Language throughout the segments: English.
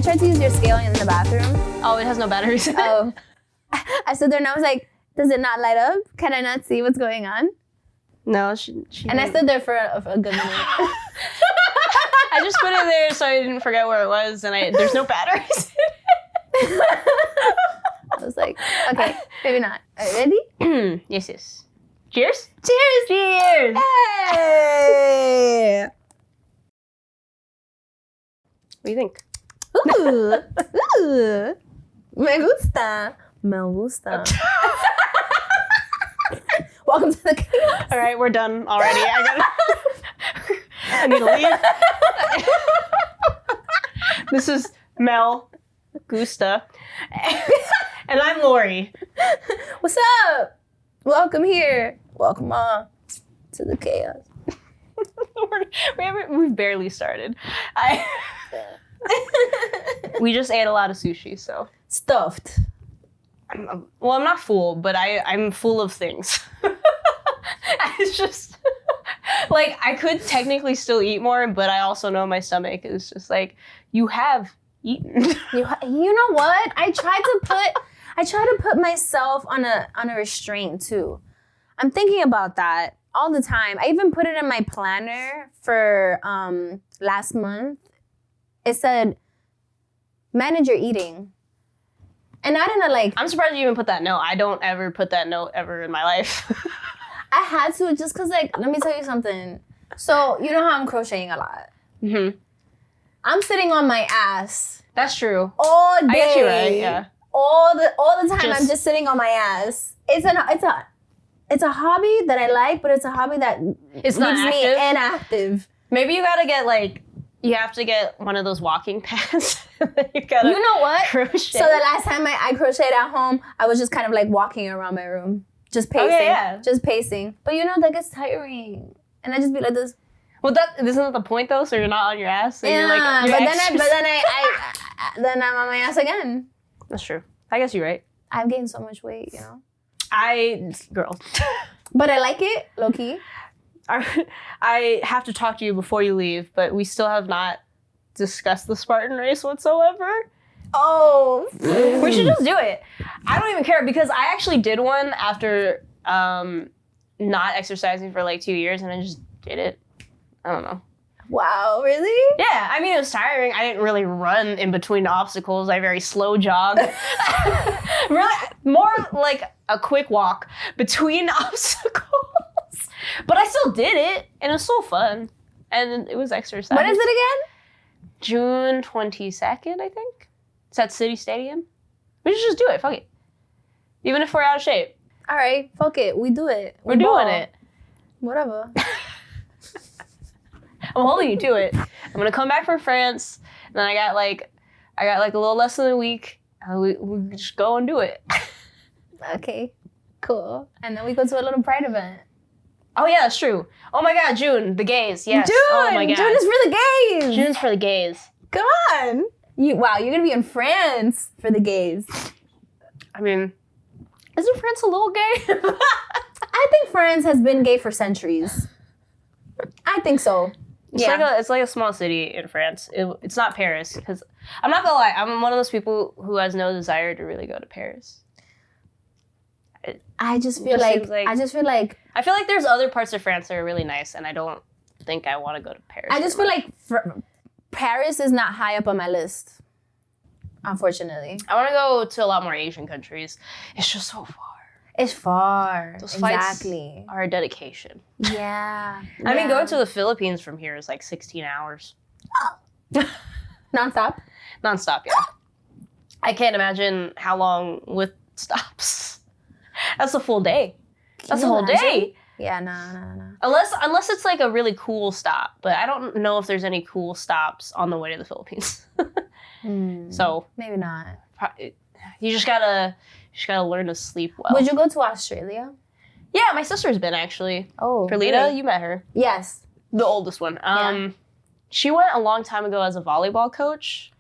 I tried to use your scale in the bathroom. Oh, it has no batteries. Oh. I stood there and I was like, does it not light up? Can I not see what's going on? No, she and I stood there for a good minute. I just put it there so I didn't forget where it was, and there's no batteries. I was like, okay, maybe not. Are you ready? Yes. Cheers. Cheers. Cheers. Hey. What do you think? Ooh. Me gusta. Me gusta. Welcome to the chaos. All right, we're done already. I need to leave. This is Mel Gusta. And I'm Lorrie. What's up? Welcome here. Welcome on to the chaos. We've barely started. We just ate a lot of sushi, so. Stuffed. I'm not full, but I'm full of things. It's just, like, I could technically still eat more, but I also know my stomach is just like, you have eaten. You know what? I try to put myself on a restraint too. I'm thinking about that all the time. I even put it in my planner for last month. It said, manage your eating. And not in a like... I'm surprised you even put that note. I don't ever put that note ever in my life. I had to just because, like, let me tell you something. So, you know how I'm crocheting a lot? Mm-hmm. I'm sitting on my ass. That's true. All day. I get you right, yeah. All the time I'm just sitting on my ass. It's a hobby that I like, but it's a hobby that it's not leaves me inactive. Maybe you gotta get you have to get one of those walking pads. You know what? Crochet. So the last time I crocheted at home, I was just kind of like walking around my room. Just pacing. Okay, yeah. Just pacing. But that gets tiring. And I just be like this. Well, isn't that the point though? So you're not on your ass. And yeah, you're like, then I'm on my ass again. That's true. I guess you're right. I've gained so much weight, Girl. But I like it, low key. I have to talk to you before you leave, but we still have not discussed the Spartan race whatsoever. Oh. We should just do it. I don't even care because I actually did one after not exercising for like 2 years, and I just did it. I don't know. Wow, really? Yeah, I mean, it was tiring. I didn't really run in between obstacles. I very slow jogged. Really, more like a quick walk between obstacles. But I still did it, and it was so fun. And it was exercise. When is it again? June 22nd, I think. It's at City Stadium. We should just do it. Fuck it. Even if we're out of shape. All right, fuck it. We do it. We're doing it. Whatever. I'm holding you to it. I'm gonna come back from France, and then I got like a little less than a week. And we just go and do it. Okay, cool. And then we go to a little Pride event. Oh yeah, that's true. Oh my God, June, the gays. Yes. June. Oh my God. June is for the gays. June's for the gays. Come on. You're gonna be in France for the gays. I mean, isn't France a little gay? I think France has been gay for centuries. I think so. It's like a small city in France. It's not Paris, because I'm not gonna lie, I'm one of those people who has no desire to really go to Paris. I feel like there's other parts of France that are really nice, and I don't think I want to go to Paris. I just feel like Paris is not high up on my list, unfortunately. I want to go to a lot more Asian countries. It's just so far. It's far. Those flights are a dedication. Yeah. I mean, going to the Philippines from here is like 16 hours. Non-stop? Non-stop, yeah. I can't imagine how long with stops. That's a full day. That's a whole day. Yeah, no. Unless it's like a really cool stop, but I don't know if there's any cool stops on the way to the Philippines. So maybe not. You just gotta learn to sleep well. Would you go to Australia? Yeah, my sister's been actually. Oh, Perlita, really? you met her. Yes. The oldest one. She went a long time ago as a volleyball coach.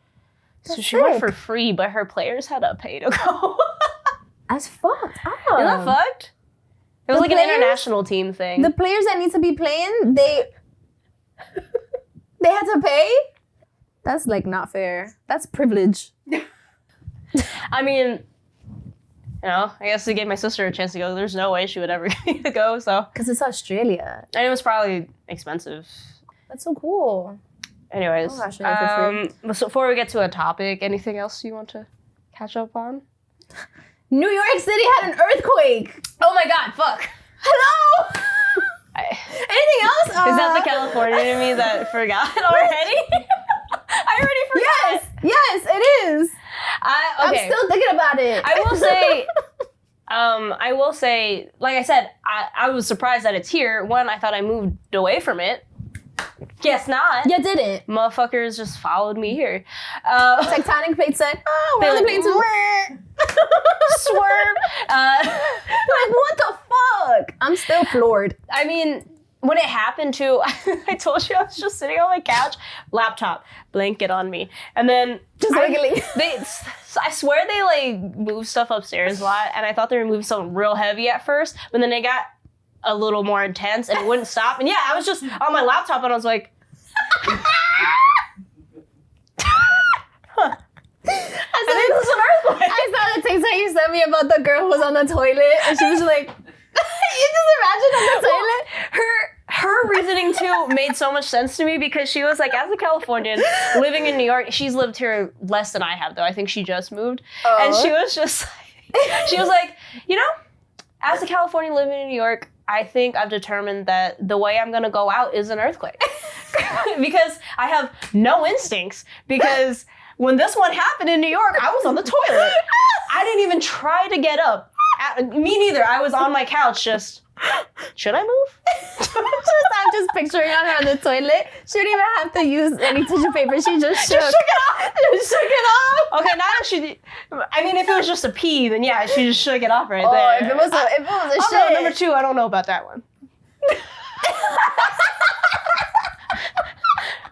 So she went for free, but her players had to pay to go. That's fucked up. Isn't that fucked? It was like an international team thing. The players that need to be playing, they had to pay? That's like not fair. That's privilege. I mean, I guess they gave my sister a chance to go. There's no way she would ever get me to go, so. Because it's Australia. And it was probably expensive. That's so cool. Anyways, Oh, Australia for free. so before we get to a topic, anything else you want to catch up on? New York City had an earthquake. Oh my god, fuck. Hello. Anything else? Is that the California in me that forgot already? I already forgot. Yes, it is. Okay. I'm still thinking about it. I will say, like I said, I was surprised that it's here. One, I thought I moved away from it. Guess not. You didn't. Motherfuckers just followed me here. Tectonic plates said, we're on the plane too. Swerve. Like, what the fuck? I'm still floored. I mean, when it happened too, I told you I was just sitting on my couch, laptop, blanket on me. And then just wiggling. I swear they like moved stuff upstairs a lot, and I thought they were moving something real heavy at first, but then they got a little more intense and it wouldn't stop. And yeah, I was just on my laptop and I was like, I saw the TikTok you sent me about the girl who was on the toilet and she was like, you just imagine on the toilet? Her reasoning too made so much sense to me because she was like, as a Californian living in New York, she's lived here less than I have though. I think she just moved. And she was just like, she was like, as a Californian living in New York, I think I've determined that the way I'm gonna go out is an earthquake. Because I have no instincts. Because when this one happened in New York, I was on the toilet. I didn't even try to get up. Me neither. I was on my couch just, should I move? I'm just picturing her on the toilet. She didn't even have to use any tissue paper. She just shook. Just shook it off. Just shook it off. Okay, now that if it was just a pee, then yeah, she just shook it off right there. If it was a shit. No, number 2, I don't know about that one.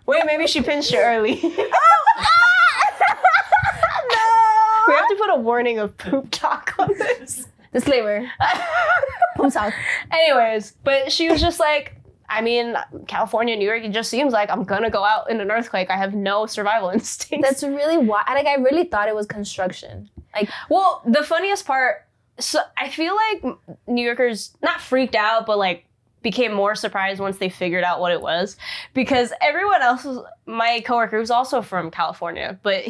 Wait, maybe she pinched it early. No. We have to put a warning of poop talk on this. Disclaimer. Poop talk. Anyways, but she was just like, I mean, California, New York, it just seems like I'm gonna go out in an earthquake. I have no survival instincts. That's really wild. Like, I really thought it was construction. Like, well, the funniest part, so I feel like New Yorkers not freaked out, but like became more surprised once they figured out what it was, because everyone else my coworker was also from California, but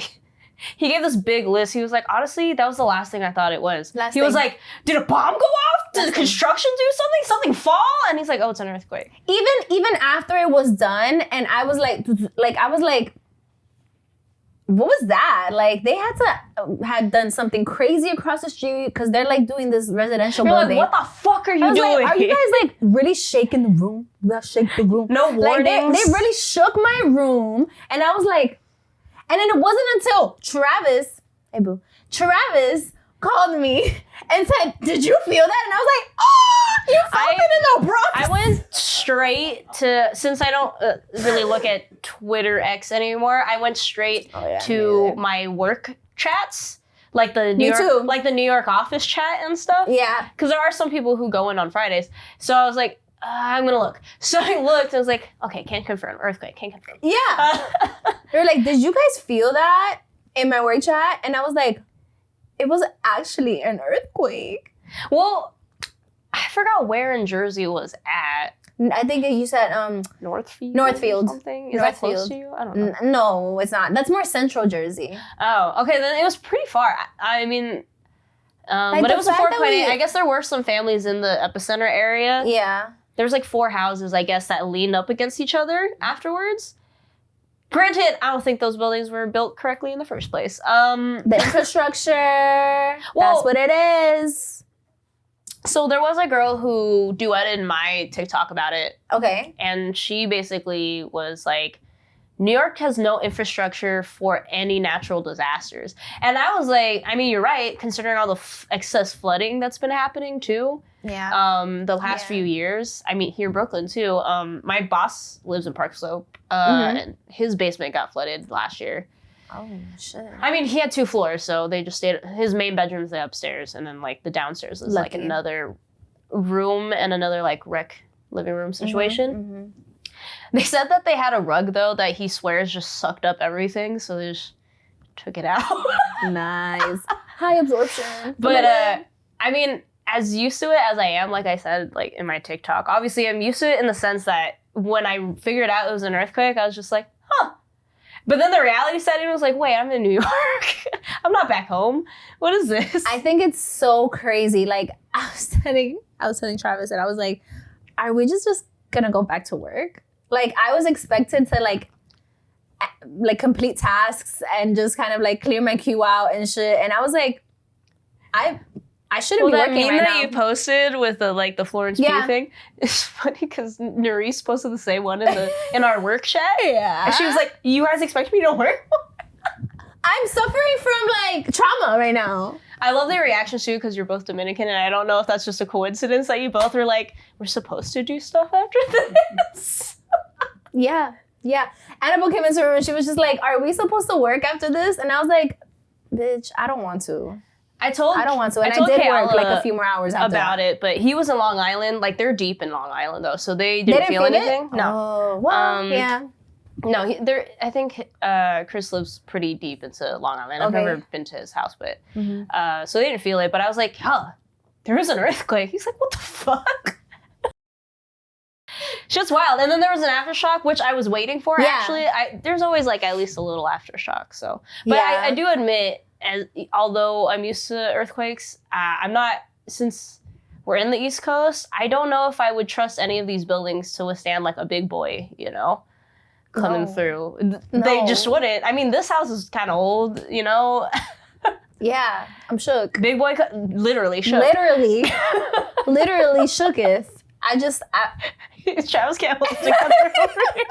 he gave this big list. He was like, honestly, that was the last thing I thought it was. He was like, did a bomb go off? Did construction do something? Something fall? And he's like, oh, it's an earthquake. Even after it was done, and I was like, what was that? Like, they had done something crazy across the street because they're like doing this residential building. Like, what the fuck are you doing? Like, are you guys like really shaking the room? We gotta shake the room. No warnings. Like, they really shook my room, and I was like, and then it wasn't until Travis called me and said, "Did you feel that?" And I was like, "Oh, you felt it in the Bronx." I went straight to, since I don't really look at Twitter X anymore, I went straight to my work chats, like the New York office chat and stuff. Yeah, because there are some people who go in on Fridays. So I was like, I'm gonna look. So I looked. I was like, okay, can't confirm. Earthquake, can't confirm. Yeah. They were like, did you guys feel that in my work chat? And I was like, it was actually an earthquake. Well, I forgot where in Jersey it was at. I think you said Northfield. Northfield. Something. Is that close to you? I don't know. No, it's not. That's more central Jersey. Oh, okay. Then it was pretty far. I mean, but it was a 4.8. I guess there were some families in the epicenter area. Yeah. There was like 4 houses, I guess, that leaned up against each other afterwards. Granted, I don't think those buildings were built correctly in the first place. The infrastructure, that's what it is. So there was a girl who duetted my TikTok about it. Okay. And she basically was like, New York has no infrastructure for any natural disasters. And I was like, I mean, you're right, considering all the excess flooding that's been happening too. Yeah. The last few years. I mean, here in Brooklyn too. My boss lives in Park Slope. And his basement got flooded last year. Oh, shit. I mean, he had 2 floors, so they just stayed, his main bedroom's the upstairs, and then like the downstairs is like another room and another like rec living room situation. They said that they had a rug, though, that he swears just sucked up everything, so they just took it out. Nice. High absorption. But, I mean, as used to it as I am, like I said, like in my TikTok, obviously I'm used to it in the sense that when I figured out it was an earthquake, I was just like, huh. But then the reality set in was like, wait, I'm in New York. I'm not back home. What is this? I think it's so crazy. Like, I was telling Travis, and I was like, are we just gonna go back to work? Like, I was expected to like complete tasks and just kind of like clear my queue out and shit. And I was like, I shouldn't be working right now. That meme that you posted with the Florence Pugh thing, it's funny because Nerese posted the same one in our work chat. Yeah. And she was like, you guys expect me to work? I'm suffering from like trauma right now. I love their reactions too because you're both Dominican, and I don't know if that's just a coincidence that you both are like, we're supposed to do stuff after this. Yeah. Annabelle came into the room and she was just like, are we supposed to work after this? And I was like, bitch, I don't want to. I don't want to. And I did work like a few more hours after about it, but he was in Long Island. Like, they're deep in Long Island, though, so they didn't feel anything. It? No. Oh, well, yeah. No, I think Chris lives pretty deep into Long Island. I've never been to his house, but so they didn't feel it. But I was like, there was an earthquake. He's like, what the fuck? Just wild. And then there was an aftershock, which I was waiting for, actually. There's always, like, at least a little aftershock, so. But I do admit, although I'm used to earthquakes, I'm not, since we're in the East Coast, I don't know if I would trust any of these buildings to withstand, like, a big boy, you know, coming through. No. They just wouldn't. I mean, this house is kind of old, you know? Yeah, I'm shook. Big boy, literally shook. Literally shooketh. Travis can't hold it together over here.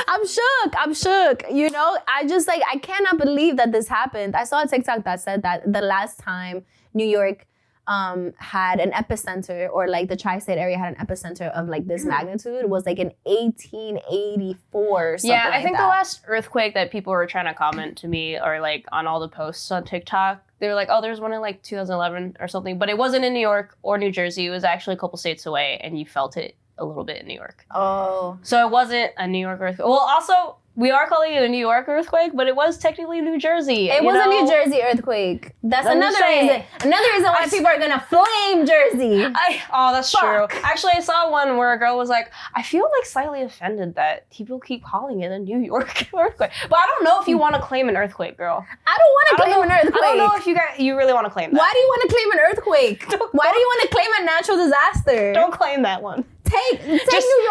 I'm shook. You know, I cannot believe that this happened. I saw a TikTok that said that the last time New York had an epicenter, or like the tri-state area had an epicenter of like this magnitude, was like in 1884 or something. Yeah, I think the last earthquake that people were trying to comment to me, or like on all the posts on TikTok, they were like, oh, there's one in like 2011 or something, but it wasn't in New York or New Jersey. It was actually a couple states away, and you felt it a little bit in New York. Oh. So it wasn't a New York earthquake. Well, also, we are calling it a New York earthquake, but it was technically New Jersey. It was a New Jersey earthquake. That's another reason. Another reason why people are gonna flame Jersey. That's true. Actually, I saw one where a girl was like, I feel like slightly offended that people keep calling it a New York earthquake. But I don't know if you want to claim an earthquake, girl. I don't want to claim an earthquake. I don't know if you really want to claim that. Why do you want to claim an earthquake? Why do you want to claim a natural disaster? Don't claim that one. Take New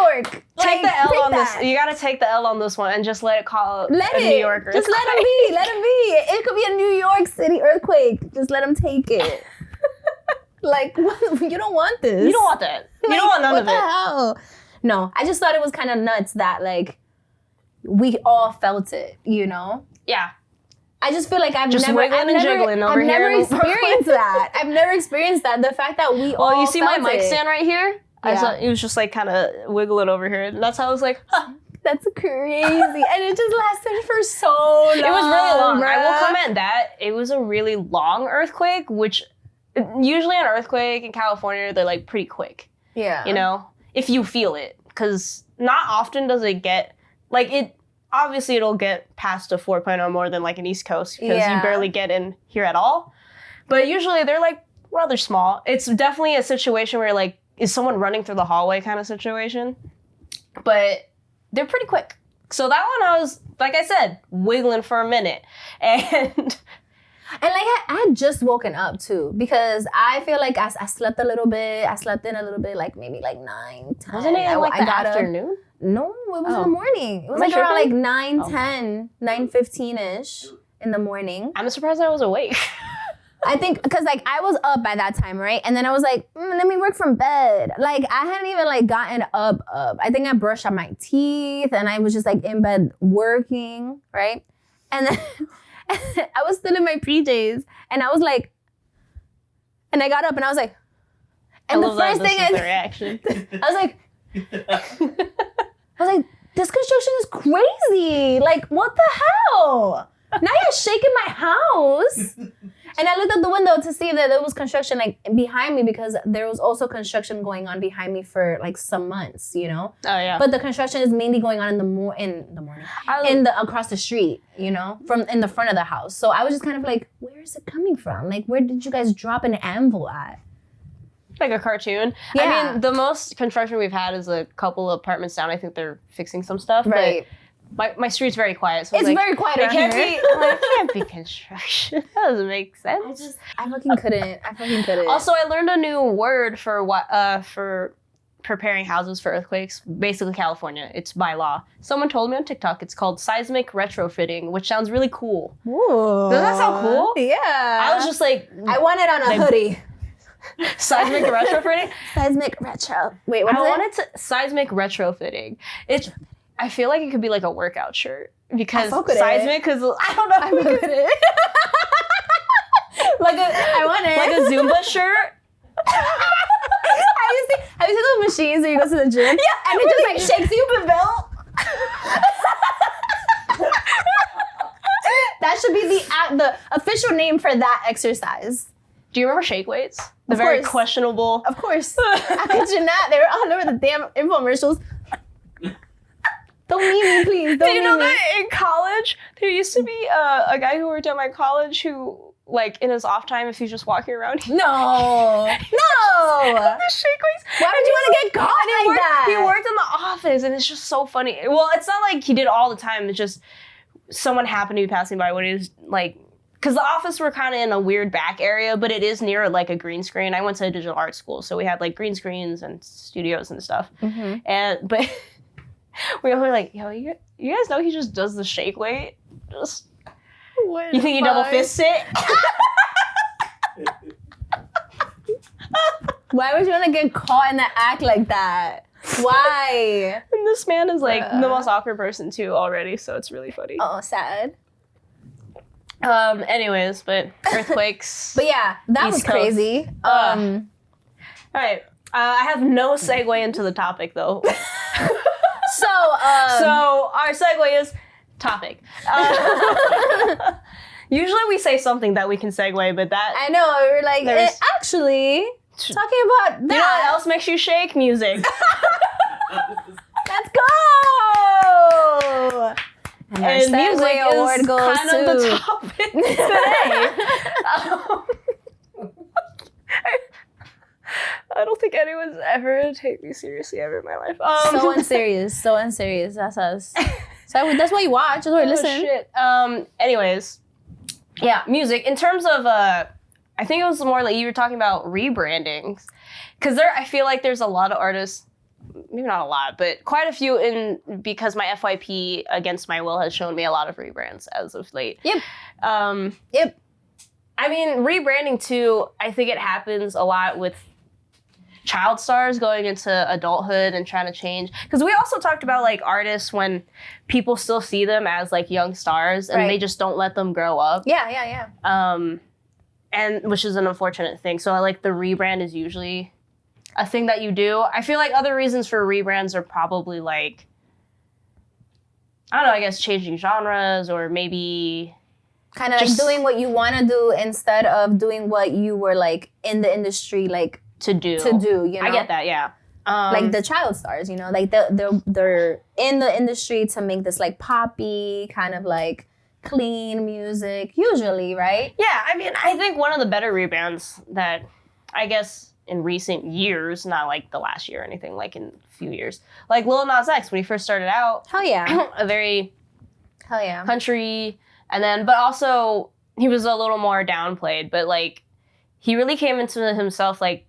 York. Take the L on this. You gotta take the L on this one and just let it call it a New York earthquake. Just let him be. Let him be. It could be a New York City earthquake. Just let him take it. Like, what? You don't want this. You don't want that. You don't want none of it. What the hell? No, I just thought it was kind of nuts that like we all felt it. You know? Yeah. I just feel like I've never experienced that. I've never experienced that. The fact that we all you see my felt mic it. stand right here? Yeah. It was just like kind of wiggling over here. And that's how I was like, huh. That's crazy. And it just lasted for so long. It was really long. Bruh. I will comment that it was a really long earthquake, which usually an earthquake in California, they're like pretty quick. Yeah. You know, if you feel it. Because not often does it get, like it, obviously it'll get past a 4.0 more than like an East Coast because you barely get in here at all. But usually they're like rather small. It's definitely a situation where like, is someone running through the hallway kind of situation? But they're pretty quick. So that one I was, like I said, wiggling for a minute. And like I had just woken up too because I feel like I slept a little bit. I slept in a little bit, like maybe like 9, 10. Wasn't it like the afternoon? No, it was in the morning. It was like around like 9, 10, 9:15-ish in the morning. I'm surprised I was awake. I think because like I was up by that time, right? And then I was like, let me work from bed. Like I hadn't even like gotten up. I think I brushed up my teeth and I was just like in bed working, right? And then I was still in my PJs and I was like, and I got up and I was like, and the first thing is the reaction. I was like, this construction is crazy. Like, what the hell? Now you're shaking my house. And I looked out the window to see that there was construction like behind me because there was also construction going on behind me for like some months, you know? Oh, yeah. But the construction is mainly going on in the morning, across the street, you know, from in the front of the house. So I was just kind of like, where is it coming from? Like, where did you guys drop an anvil at? Like a cartoon. Yeah. I mean, the most construction we've had is a couple of apartments down. I think they're fixing some stuff. Right. But my street's very quiet. So It's like, very quiet it around can't here. it can't be construction. That doesn't make sense. I fucking couldn't. Also, I learned a new word for preparing houses for earthquakes. Basically, California. It's by law. Someone told me on TikTok it's called seismic retrofitting, which sounds really cool. Ooh. Doesn't that sound cool? Yeah. I was just like, I want it on a hoodie. seismic retrofitting. Seismic retro. Wait, what is it? I wanted to seismic retrofitting. I feel like it could be like a workout shirt because seismic. Because I don't know. I fuck with it. I want it. Like a Zumba shirt. Have you seen those machines where you go to the gym? Yeah, and it just like shakes you the belt. That should be the official name for that exercise. Do you remember shake weights? The very questionable. Of course. I could you not. They were all over the damn infomercials. Don't meet me, please. Don't Do you know meet me. that in college there used to be a guy who worked at my college who, like, in his off time, if he's just walking around, No. the shake weights. Why would you want to get caught like that? He worked in the office, and it's just so funny. Well, it's not like he did it all the time. It's just someone happened to be passing by when he was like, because the office were kind of in a weird back area, but it is near like a green screen. I went to a digital art school, so we had like green screens and studios and stuff. Mm-hmm. But we were like, yo, you guys know he just does the shake weight? Just you think he double fists it? Why would you want to get caught in the act like that? Why? And this man is like the most awkward person too already, so it's really funny. Oh, sad. Anyways, but earthquakes. But yeah, that was crazy. All right. I have no segue into the topic though. So our segue is topic. Usually we say something that we can segue, but that I know we're like actually talking about that. You know what else makes you shake? Music. Let's go. And music award is goes kind of the topic today. I don't think anyone's ever gonna take me seriously ever in my life. So unserious. That's us. So that's why you watch. That's why you listen. Shit. Anyways, yeah, music. In terms of, I think it was more like you were talking about rebrandings, because I feel like there's a lot of artists. Maybe not a lot, but quite a few because my FYP Against My Will has shown me a lot of rebrands as of late. Yep. Yep. I mean, rebranding too, I think it happens a lot with child stars going into adulthood and trying to change. Because we also talked about like artists when people still see them as like young stars and they just don't let them grow up. Yeah. And which is an unfortunate thing. So I like the rebrand is usually a thing that you do. I feel like other reasons for rebrands are probably like, I don't know, I guess changing genres or maybe kind of like doing what you want to do instead of doing what you were like in the industry like to do, you know? I get that, yeah. Like the child stars, you know, like they're in the industry to make this like poppy kind of like clean music usually, right? Yeah, I mean, I think one of the better rebrands that I guess in recent years, not like the last year or anything, like in a few years. Like Lil Nas X, when he first started out. Hell yeah. A very country, and then, but also he was a little more downplayed, but like he really came into himself like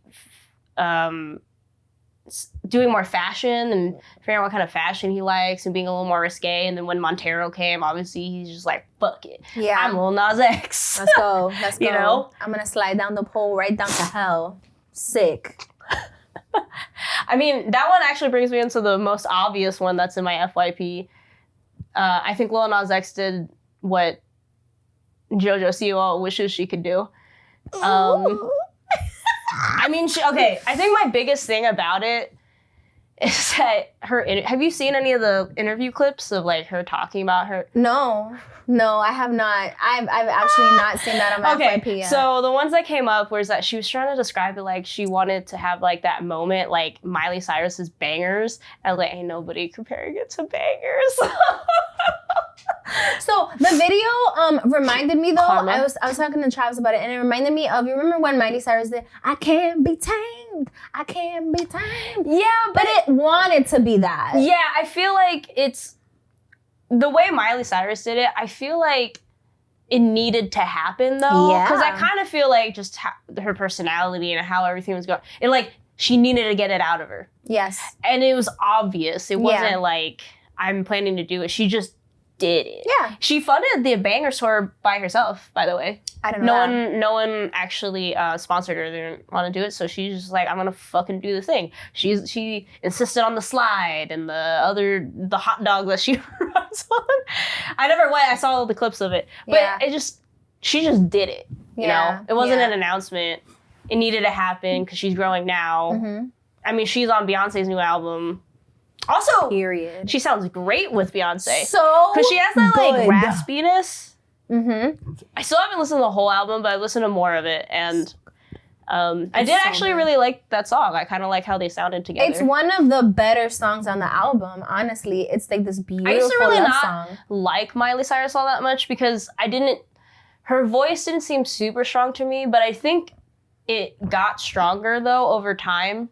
doing more fashion and figuring out what kind of fashion he likes and being a little more risque. And then when Montero came, obviously he's just like, fuck it. Yeah. I'm Lil Nas X. Let's go. You know? I'm going to slide down the pole right down to hell. Sick. I mean, that one actually brings me into the most obvious one that's in my FYP. I think Lil Nas X did what Jojo Siwa wishes she could do. I mean, I think my biggest thing about it is that have you seen any of the interview clips of like her talking about her? No, I have not. I've actually not seen that on my FYP yet. So the ones that came up was that she was trying to describe it like she wanted to have like that moment like Miley Cyrus's Bangers, and like ain't nobody comparing it to Bangers. So the video reminded me though. Karma. I was talking to Travis about it, and it reminded me of, you remember when Miley Cyrus did "I Can't Be Tamed, I Can't Be Tamed"? Yeah, but it wanted to be that. Yeah, I feel like it's the way Miley Cyrus did it. I feel like it needed to happen though, because I kind of feel like just her personality and how everything was going, and like she needed to get it out of her. Yes, and it was obvious. It wasn't like I'm planning to do it. She just did it. Yeah. She funded the Banger tour by herself, by the way. I don't know. No one actually sponsored her. They didn't want to do it, so she's just like, I'm gonna fucking do the thing. She insisted on the slide and the hot dog that she runs on. I never went. I saw the clips of it, but she just did it. You know, it wasn't an announcement. It needed to happen because she's growing now. Mm-hmm. I mean, she's on Beyonce's new album. Also, period. She sounds great with Beyonce. So because she has that like raspiness. Mm-hmm. I still haven't listened to the whole album, but I listened to more of it, and I did actually really like that song. I kind of like how they sounded together. It's one of the better songs on the album. Honestly, it's like this beautiful I used to really love not song. Like Miley Cyrus all that much because her voice didn't seem super strong to me, but I think it got stronger though over time.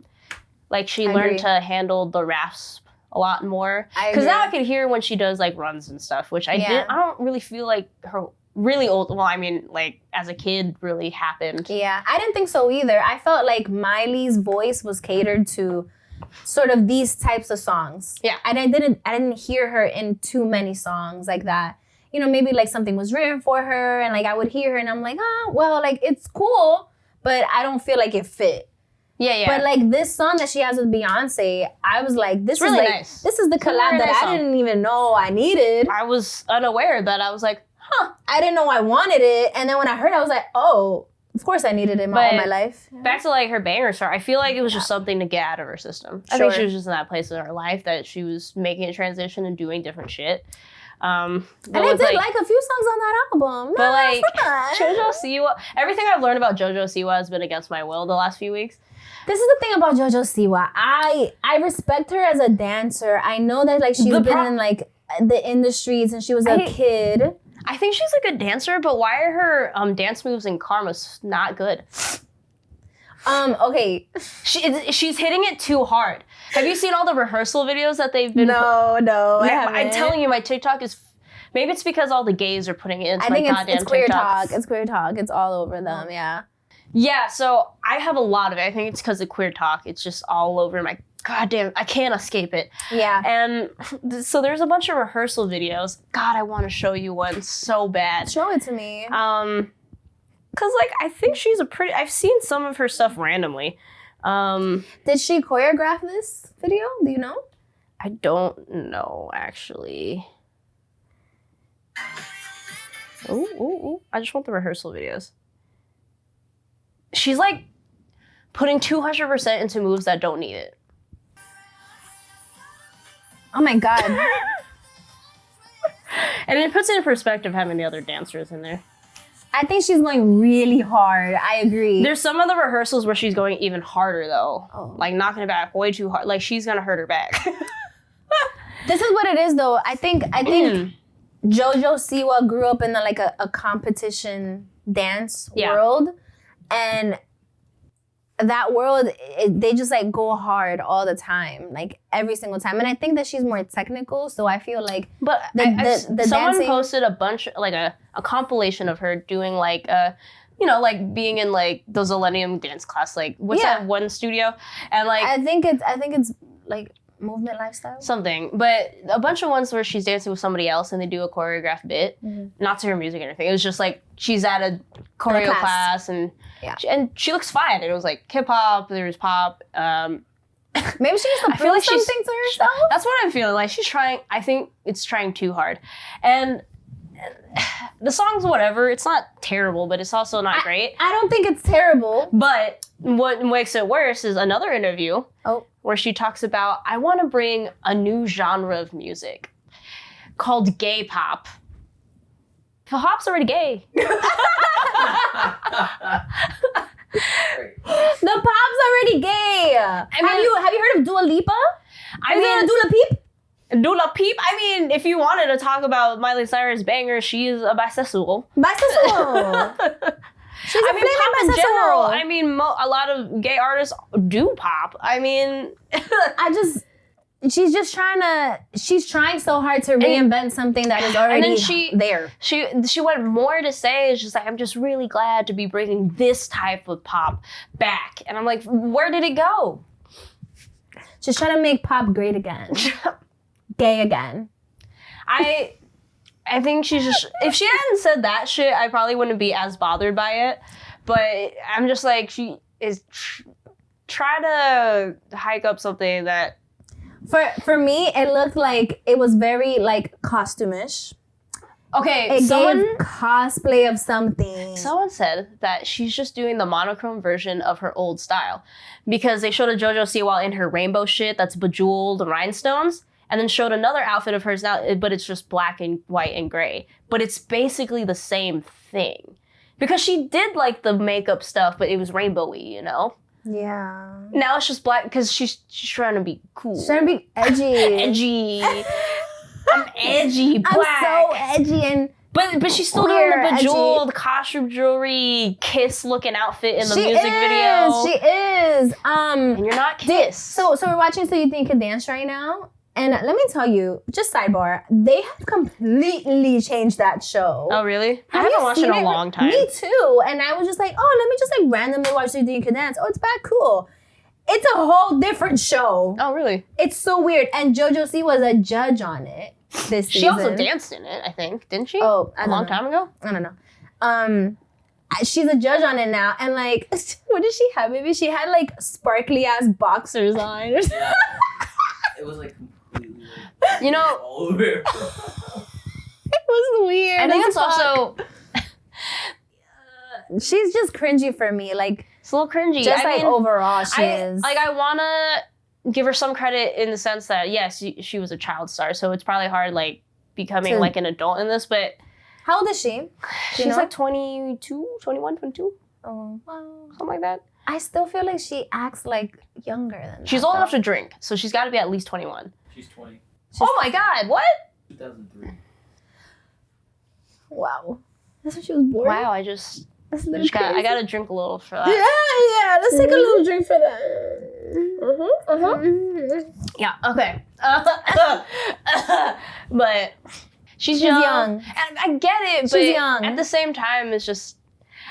Like she learned to handle the rasp a lot more. Because now I can hear when she does like runs and stuff, which I don't really feel like her really old. Well, I mean, like as a kid, really happened. Yeah, I didn't think so either. I felt like Miley's voice was catered to sort of these types of songs. Yeah, and I didn't hear her in too many songs like that. You know, maybe like something was written for her, and like I would hear her, and I'm like, oh, well, like it's cool, but I don't feel like it fit. Yeah. But like this song that she has with Beyonce, I was like, this is nice. This is the collab that I didn't even know I needed. I was unaware that I was like, I didn't know I wanted it, and then when I heard it, I was like, oh, of course I needed it all my life. Back to like her Banger star, I feel like it was just something to get out of her system. I think she was just in that place in her life that she was making a transition and doing different shit. And I did like a few songs on that album. But like Jojo Siwa, everything I've learned about Jojo Siwa has been against my will the last few weeks. This is the thing about Jojo Siwa. I respect her as a dancer. I know that like she's been in like the industries and she was a kid. I think she's a good dancer, but why are her dance moves in Karma's not good? Okay. She's hitting it too hard. Have you seen all the rehearsal videos that they've been? No, I haven't. I'm telling you, my TikTok is. Maybe it's because all the gays are putting it into my goddamn TikTok. It's queer talk. It's all over them. Yeah. Yeah. So I have a lot of it. I think it's because of queer talk. It's just all over my goddamn. I can't escape it. Yeah. And so there's a bunch of rehearsal videos. God, I want to show you one so bad. Show it to me. Because like I think she's I've seen some of her stuff randomly. Did she choreograph this video? Do you know? I don't know actually. Oh! I just want the rehearsal videos. She's like putting 200% into moves that don't need it. Oh my God. And it puts it in perspective having the other dancers in there. I think she's going really hard. I agree. There's some of the rehearsals where she's going even harder though. Oh. Like knocking it back way too hard. Like she's gonna hurt her back. This is what it is though. I think Jojo Siwa grew up in a competition dance world. And that world, they just like go hard all the time, like every single time. And I think that she's more technical, so I feel like. But someone posted a bunch, like a compilation of her doing like like being in like the Zillennium dance class, like what's that one studio, and like I think it's like Movement Lifestyle something, but a bunch of ones where she's dancing with somebody else and they do a choreographed bit, not to her music or anything. It was just like she's at a choreo class and she looks fine. It was like hip hop, there was pop. Maybe she used to prove something to herself. That's what I'm feeling like. She's trying. I think it's trying too hard, and the song's whatever. It's not terrible, but it's also not great. I don't think it's terrible. But what makes it worse is another interview. where she talks about, I want to bring a new genre of music called gay pop. Pop's already gay. The pop's already gay. Have you heard of Dua Lipa? Have you heard of Dua Peep? Dula Peep? I mean, if you wanted to talk about Miley Cyrus banger, she's a bisexual. Bisexual. She's a flaming pop in bisexual. general. I mean, a lot of gay artists do pop. I mean, she's trying so hard to reinvent something that is already there. She went more to say, it's just like, I'm just really glad to be bringing this type of pop back. And I'm like, where did it go? She's trying to make pop great again. Gay again. I think she's just, if she hadn't said that shit, I probably wouldn't be as bothered by it. But I'm just like, she is try to hike up something that. For me, it looked like it was very like costumish. Okay, it gave cosplay of something. Someone said that she's just doing the monochrome version of her old style because they showed a Jojo Siwa in her rainbow shit that's bejeweled rhinestones. And then showed another outfit of hers now, but it's just black and white and gray. But it's basically the same thing. Because she did like the makeup stuff, but it was rainbowy, you know? Yeah. Now it's just black because she's trying to be cool. She's trying to be edgy. Edgy. I'm edgy, black. I'm so edgy and But she's still doing the bejeweled costume jewelry, Kiss looking outfit in the music video. She is. And you're not Kiss. So we're watching So You Think You Can Dance right now. And let me tell you, just sidebar, they have completely changed that show. Oh, really? I haven't watched it in a long time. Me too. And I was just like, oh, let me just like randomly watch So You Think You Can Dance. Oh, it's bad, cool. It's a whole different show. Oh, really? It's so weird. And Jojo Siwa was a judge on it this season. She also danced in it, I think. Didn't she? Oh, a long time ago? I don't know. She's a judge on it now. And like, what did she have? Maybe she had like sparkly ass boxers on or something. It was like completely you know, all over. It was weird. I think it's also she's just cringy for me. Like it's a little cringy. Just I mean, overall, she is. Like I wanna give her some credit in the sense that yes, she was a child star, so it's probably hard like becoming like an adult in this. But how old is she? She's like 22, 21, 22. Oh, wow. Something like that. I still feel like she acts like younger than that. She's old enough to drink, so she's got to be at least 21. She's 20. Oh my God! What? 2003. Wow. That's when she was born. Wow! I gotta drink a little for that. Yeah. Let's take a little drink for that. Yeah. Okay. But she's young. And I get it, but young. At the same time, it's just.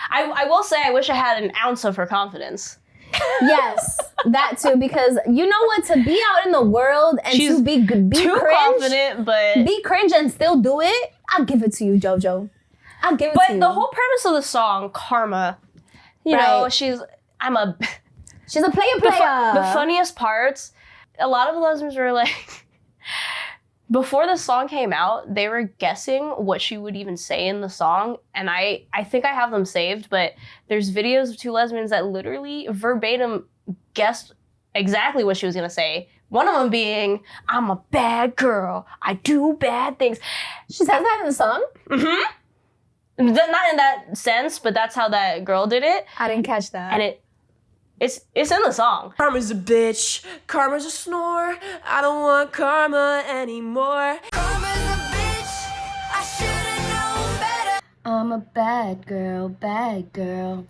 I will say I wish I had an ounce of her confidence. Yes, that too, because you know what? To be out in the world and She's to be too cringe, confident, but be cringe and still do it, I'll give it to you, JoJo. I'll give it to you. But the whole premise of the song, Karma, you know, she's a player. The funniest parts, a lot of the lesbians were like, before the song came out, they were guessing what she would even say in the song. And I think I have them saved, but there's videos of two lesbians that literally verbatim guessed exactly what she was going to say. One of them being, I'm a bad girl. I do bad things. She says that in the song? Mm-hmm. Not in that sense, but that's how that girl did it. I didn't catch that. And it's in the song. Karma's a bitch, karma's a snore. I don't want karma anymore. Karma's a bitch, I should've known better. I'm a bad girl, bad girl.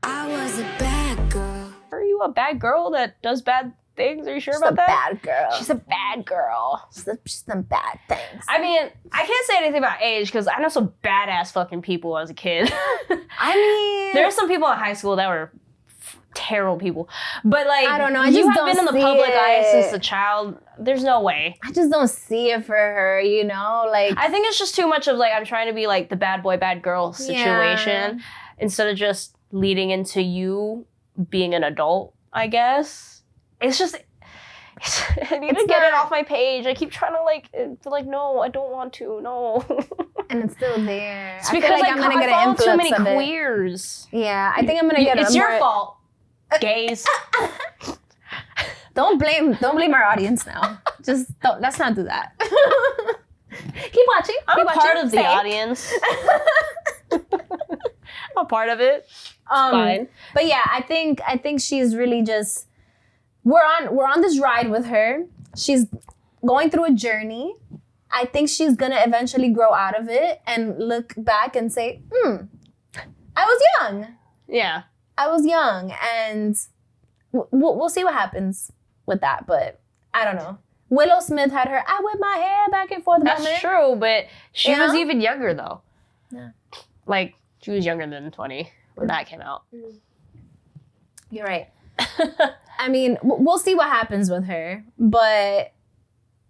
I was a bad girl. Are you a bad girl that does bad things? Are you sure She's about that? Bad girl. She's a bad girl. She's some bad things. I mean, I can't say anything about age because I know some badass fucking people as a kid. I mean, there are some people in high school that were terrible people, but like I don't know. You have been in the public eye since a child. There's no way. I just don't see it for her. You know, like I think it's just too much of like I'm trying to be like the bad boy, bad girl situation instead of just leading into you being an adult. I guess it's just. I need to get it off my page. I keep trying to like no, I don't want to. No. And it's still there. It's because I'm gonna get an follow too many influx of it. queers. Yeah, I think I'm gonna get. It's your fault, gays. Don't blame our audience now. Just don't, let's not do that. Keep watching. I'm keep a watching. part of the Stay. audience. I'm a part of it. Fine. But yeah, I think she's really just we're on this ride with her. She's going through a journey. I think she's gonna eventually grow out of it and look back and say, I was young. Yeah. I was young, and we'll see what happens with that. But I don't know. Willow Smith had her I whip my hair back and forth That's moment. true, but she You was know? even younger though. Yeah. Like, she was younger than 20 when that came out. You're right. I mean, we'll see what happens with her, but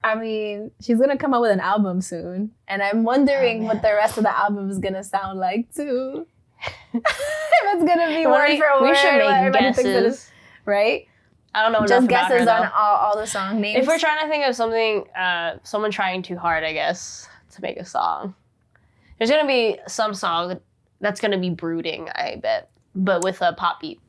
I mean, she's gonna come out with an album soon, and I'm wondering what the rest of the album is gonna sound like too. If it's gonna be word for word, we should what make everybody thinks it is, guesses. right? I don't know Just enough about guesses her, on though. all the song names. If we're trying to think of something, someone trying too hard, I guess, to make a song. There's gonna be some song that's gonna be brooding, I bet, but with a pop beat.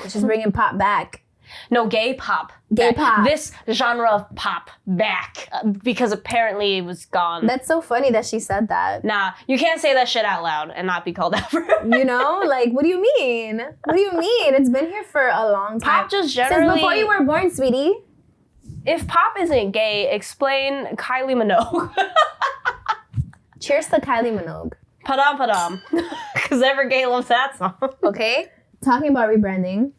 She's bringing pop back. No, gay pop. Gay back. pop. This genre of pop back, because apparently it was gone. That's so funny that she said that. Nah, you can't say that shit out loud and not be called out for it. You know, like, what do you mean? What do you mean? It's been here for a long time. Pop just generally... Since before you were born, sweetie. If pop isn't gay, explain Kylie Minogue. Cheers to Kylie Minogue. Padam padam. Because every gay loves that song. Okay. Talking about rebranding,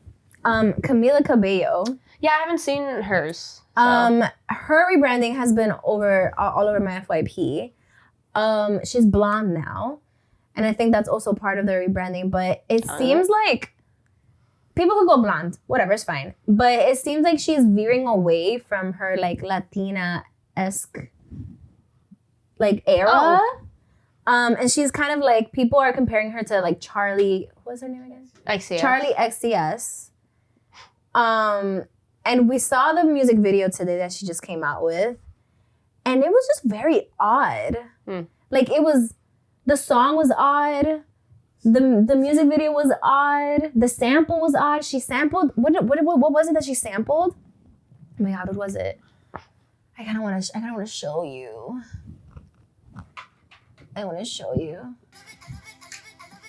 Camilla Cabello. Yeah, I haven't seen hers. So. Her rebranding has been all over my FYP. She's blonde now, and I think that's also part of the rebranding. But it seems like people could go blonde, whatever, it's fine. But it seems like she's veering away from her like Latina-esque like era. Oh. And she's kind of like, people are comparing her to like Charlie. What's her name again? XCS. Charlie XCS. And we saw the music video today that she just came out with, and it was just very odd. Like, the song was odd, the music video was odd, the sample was odd. She sampled, what was it that she sampled? Oh my God, what was it? I kind of want to show you. I want to show you.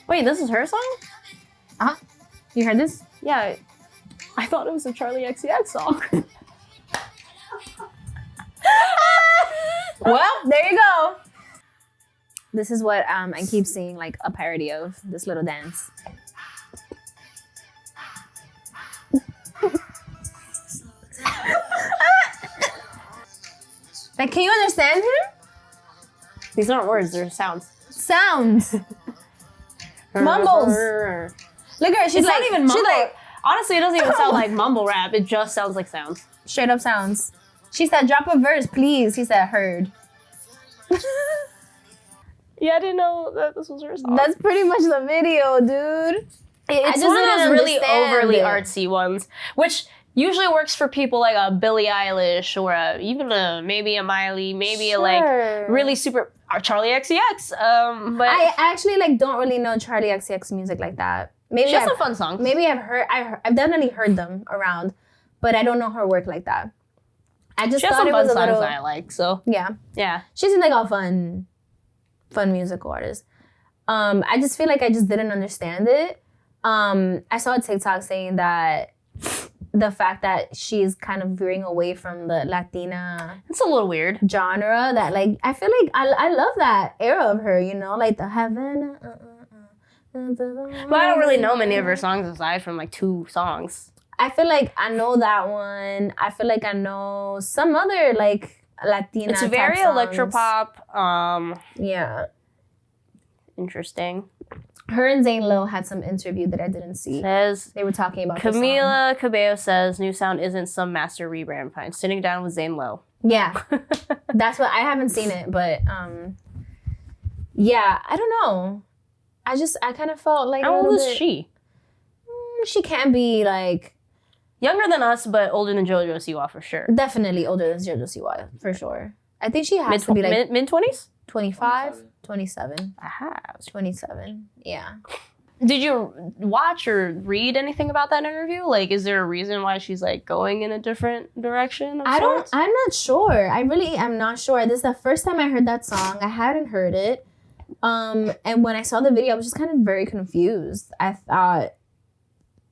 Wait, this is her song? You heard this? Yeah. I thought it was a Charlie XCX song. Well, there you go. This is what I keep seeing, like a parody of this little dance. Like, can you understand him? These aren't words, they're sounds. Sounds. Mumbles. Look at her. She's It's like, not even mumble. she's like, Honestly, it doesn't even sound like mumble rap. It just sounds like sounds. straight up sounds. She said, drop a verse, please. He said, heard. Yeah, I didn't know that this was her song. That's pretty much the video, dude. It's just one of didn't those really understand overly it. artsy ones, which usually works for people like a Billie Eilish or maybe a Miley, maybe a like really super Charlie XCX. But I actually like don't really know Charlie XCX music like that. Maybe she has I've- some fun songs. Maybe I've definitely heard them around, but I don't know her work like that. I just she has thought some it fun was a songs little, that I like. So yeah. yeah, She seems like a fun musical artist. I just feel like I just didn't understand it. I saw a TikTok saying that the fact that she's kind of veering away from the Latina it's a little weird. genre, that like, I feel like I love that era of her, you know, like the heaven. But I don't really know many of her songs aside from like 2 songs. I feel like I know that one. I feel like I know some other like Latina. It's very type songs. electropop. Yeah. Interesting. Her and Zane Lowe had some interview that I didn't see. Says They were talking about the song. Camilla Cabello says new sound isn't some master rebrand find. Sitting down with Zane Lowe. Yeah. That's what, I haven't seen it, but yeah, I don't know. I kind of felt like How a old little is bit, she? She can't be like, Younger than us, but older than Jojo Siwa for sure. definitely older than Jojo Siwa, for sure. I think she has to be like mid 20s? 25, 27. Aha. 27. Yeah. Did you watch or read anything about that interview? Like, is there a reason why she's like going in a different direction? I'm not sure. I really am not sure. This is the first time I heard that song. I hadn't heard it. And when I saw the video, I was just kind of very confused. I thought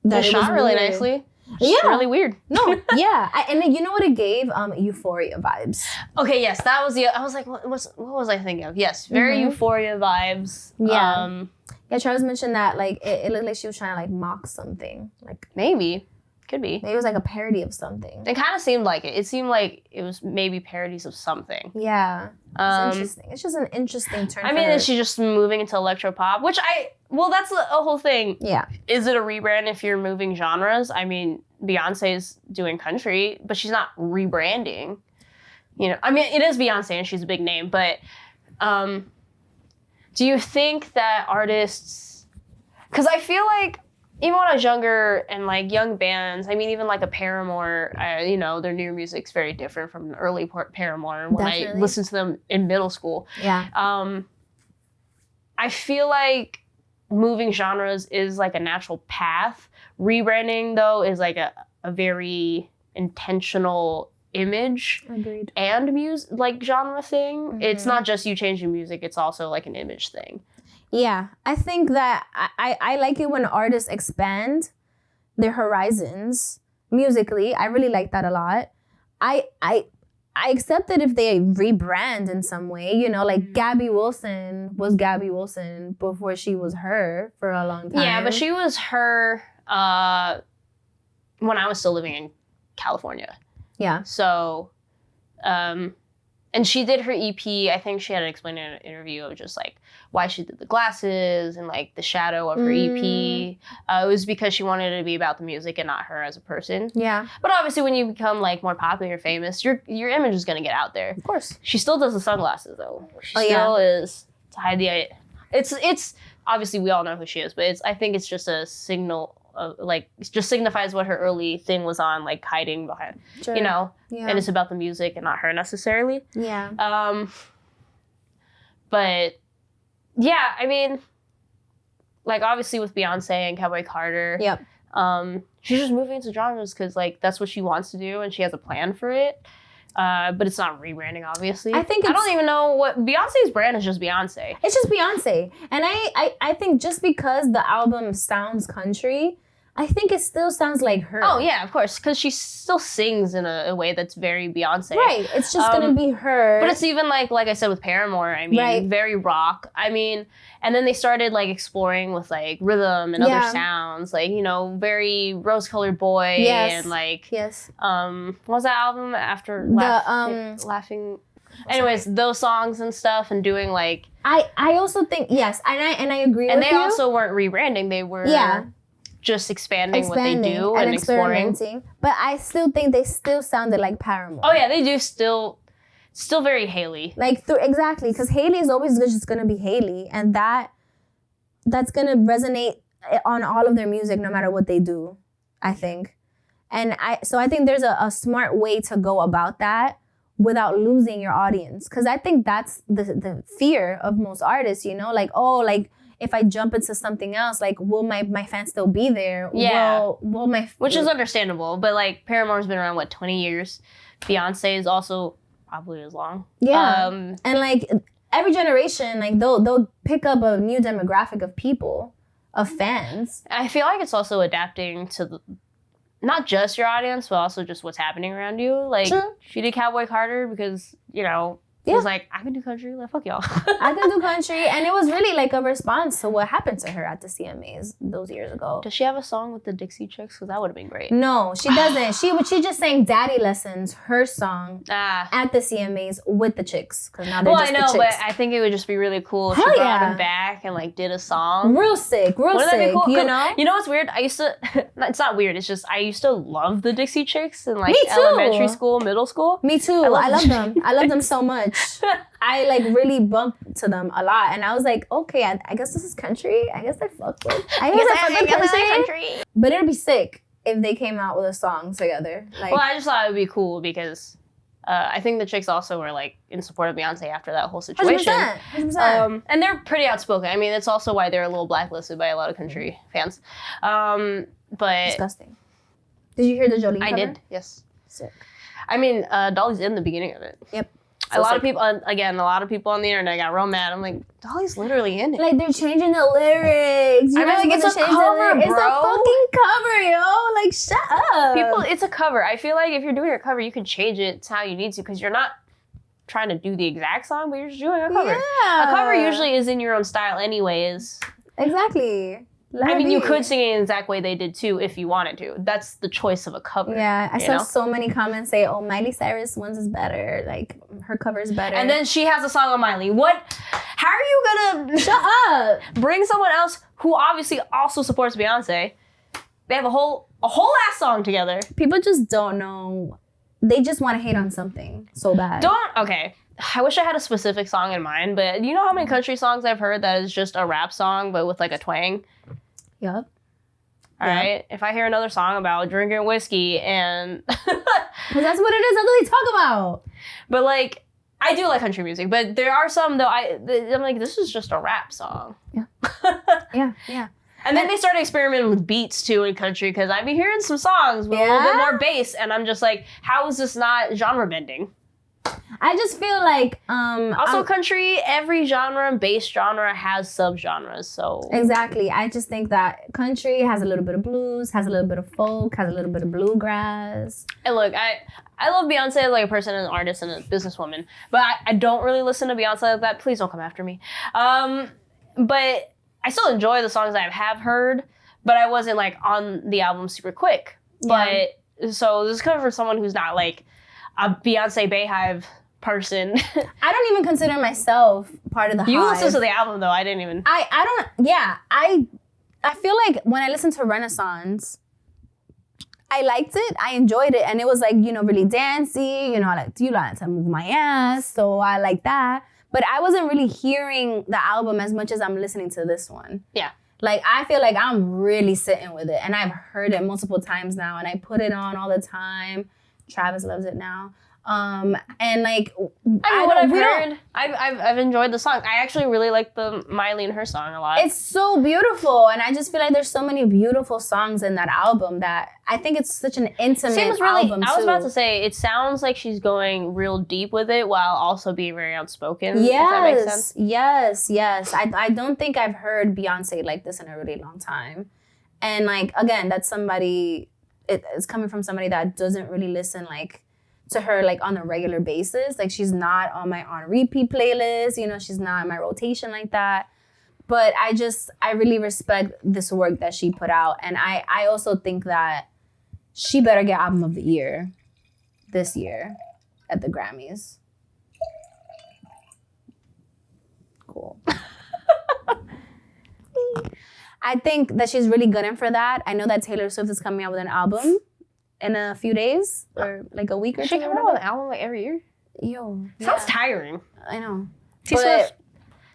that it shot really weird. nicely. Just really weird. No, yeah. And you know what it gave? Euphoria vibes. Okay, yes, that was the. I was like, what was I thinking of? Yes, very Euphoria vibes. Yeah. Yeah, Charles mentioned that like it looked like she was trying to like mock something. Like maybe. Could be. Maybe it was like a parody of something. It kind of seemed like it. It seemed like it was maybe parodies of something. Yeah. It's interesting. It's just an interesting turn. I mean, is she just moving into electropop? That's a whole thing. Yeah. Is it a rebrand if you're moving genres? I mean, Beyonce's doing country, but she's not rebranding. You know, I mean, it is Beyonce and she's a big name, but do you think that artists, because I feel like even when I was younger and like young bands, I mean, even like a Paramore, you know, their new music's very different from an early Paramore when I listened to them in middle school. Yeah. I feel like moving genres is like a natural path. Rebranding, though, is like a very intentional image Agreed. and like genre thing. It's not just you changing music, it's also like an image thing. Yeah, I think that I like it when artists expand their horizons musically. I really like that a lot. I accept it if they rebrand in some way, you know, like Gabby Wilson was Gabby Wilson before she was her for a long time. Yeah, but she was her when I was still living in California. Yeah. So, and she did her EP. I think she had explained in an interview of just like why she did the glasses and like the shadow of her EP. It was because she wanted it to be about the music and not her as a person. Yeah. But obviously, when you become like more popular, famous, your image is gonna get out there. Of course. She still does the sunglasses though. She still is to hide the. It's obviously we all know who she is, but I think it's just a signal. Like it just signifies what her early thing was on, like hiding behind, you know, and it's about the music and not her necessarily. Yeah. But yeah, I mean, like obviously with Beyonce and Cowboy Carter, Yep. She's just moving into genres because like that's what she wants to do and she has a plan for it. But it's not rebranding, obviously. I don't even know what Beyonce's brand is. Just Beyonce. It's just Beyonce, and I think just because the album sounds country, I think it still sounds like her. Oh yeah, of course, because she still sings in a way that's very Beyonce. Right. It's just gonna be her. But it's even like I said with Paramore. I mean, very rock. I mean, and then they started like exploring with like rhythm and other sounds, like you know, very Rose-Colored Boy and like what was that album after Laughing? Anyways, those songs and stuff, and doing like I also think and I agree. And with they you. also weren't rebranding; they were just expanding what they do and exploring. But I still think they still sounded like Paramore. Oh yeah, they do still very Hailey. Like exactly, because Hailey is always just gonna be Hailey, and that's gonna resonate on all of their music no matter what they do, I think. And I think there's a smart way to go about that without losing your audience, because I think that's the fear of most artists, you know, like if I jump into something else, like, will my fans still be there? Yeah. Which is understandable, but like Paramore's been around, 20 years? Beyonce is also probably as long. Yeah. And like every generation, like they'll pick up a new demographic of people, of fans. I feel like it's also adapting to not just your audience, but also just what's happening around you. Like, she did Cowboy Carter because, you know, he was like, I can do country, like, fuck y'all. I can do country. And it was really like a response to what happened to her at the CMAs those years ago. Does she have a song with the Dixie Chicks? Because that would have been great. No, she doesn't. She just sang Daddy Lessons, her song, at the CMAs with the Chicks. Because now they're just the chicks. But I think it would just be really cool if she brought them back and like did a song. Real sick, cool? You know? You know what's weird? I used to, it's not weird, it's just I used to love the Dixie Chicks in like Me too. elementary school, middle school. Me too. I love them. I love them so much. I like really bumped to them a lot, and I was like, okay, I guess this is country. I guess I fuck with. I guess I country. But it'd be sick if they came out with a song together. Like, well, I just thought it would be cool because I think the chicks also were like in support of Beyonce after that whole situation. 100%. And they're pretty outspoken. I mean, it's also why they're a little blacklisted by a lot of country fans. But Disgusting. Did you hear the Jolene I cover? did, yes. Sick. I mean, Dolly's in the beginning of it. Yep. A lot of people on the internet got real mad. I'm like, Dolly's literally in it. Like, they're changing the lyrics. You I mean, guys like, get it's to a change the cover, lyrics. bro. It's a fucking cover, yo. Like, shut up. It's a cover. I feel like if you're doing a cover, you can change it to how you need to because you're not trying to do the exact song, but you're just doing a cover. Yeah. A cover usually is in your own style anyways. Exactly. I mean, you could sing it in the exact way they did too if you wanted to. That's the choice of a cover. Yeah, I saw know? so many comments say, "Oh, Miley Cyrus one's is better. Like her cover is better." And then she has a song on Miley. What? How are you gonna shut up. bring someone else who obviously also supports Beyonce? They have a whole ass song together. People just don't know. They just want to hate on something so bad. Okay. I wish I had a specific song in mind, but you know how many country songs I've heard that is just a rap song but with like a twang? Yup. All right. If I hear another song about drinking whiskey and Because that's what it is. That's what they talk about. but like I do like country music, but there are some though I'm like, this is just a rap song. Yeah. Yeah. And then they started experimenting with beats too in country because I've been hearing some songs with a little bit more bass, and I'm just like, how is this not genre bending? I just feel like Also, country, every genre and bass genre has subgenres, so exactly. I just think that country has a little bit of blues, has a little bit of folk, has a little bit of bluegrass. And look, I love Beyonce as like a person, an artist, and a businesswoman, but I don't really listen to Beyonce like that. Please don't come after me. But I still enjoy the songs I have heard, but I wasn't like on the album super quick. Yeah. But so this is coming from someone who's not like a Beyonce Bayhive person. I don't even consider myself part of the You hive. listened to the album though. I didn't even. I don't. Yeah. I feel like when I listened to Renaissance, I liked it. I enjoyed it, and it was like, you know, really dancey. You know, I like to move my ass, so I like that. But I wasn't really hearing the album as much as I'm listening to this one. Yeah. Like, I feel like I'm really sitting with it, and I've heard it multiple times now, and I put it on all the time. Travis loves it now. And like, I've enjoyed the song. I actually really like the Miley and her song a lot. It's so beautiful, and I just feel like there's so many beautiful songs in that album that I think it's such an intimate album too. I was about to say, it sounds like she's going real deep with it while also being very outspoken. Yes, if that makes sense. yes. I don't think I've heard Beyonce like this in a really long time. And like, again, that's somebody, it's coming from somebody that doesn't really listen like to her like on a regular basis. Like, she's not on my on repeat playlist, you know, she's not in my rotation like that. But I really respect this work that she put out. And I also think that she better get Album of the Year this year at the Grammys. Cool. I think that she's really good in for that. I know that Taylor Swift is coming out with an album in a few days or like a week or She two. come out with an album like every year? Yo. Sounds tiring. I know. TSwift,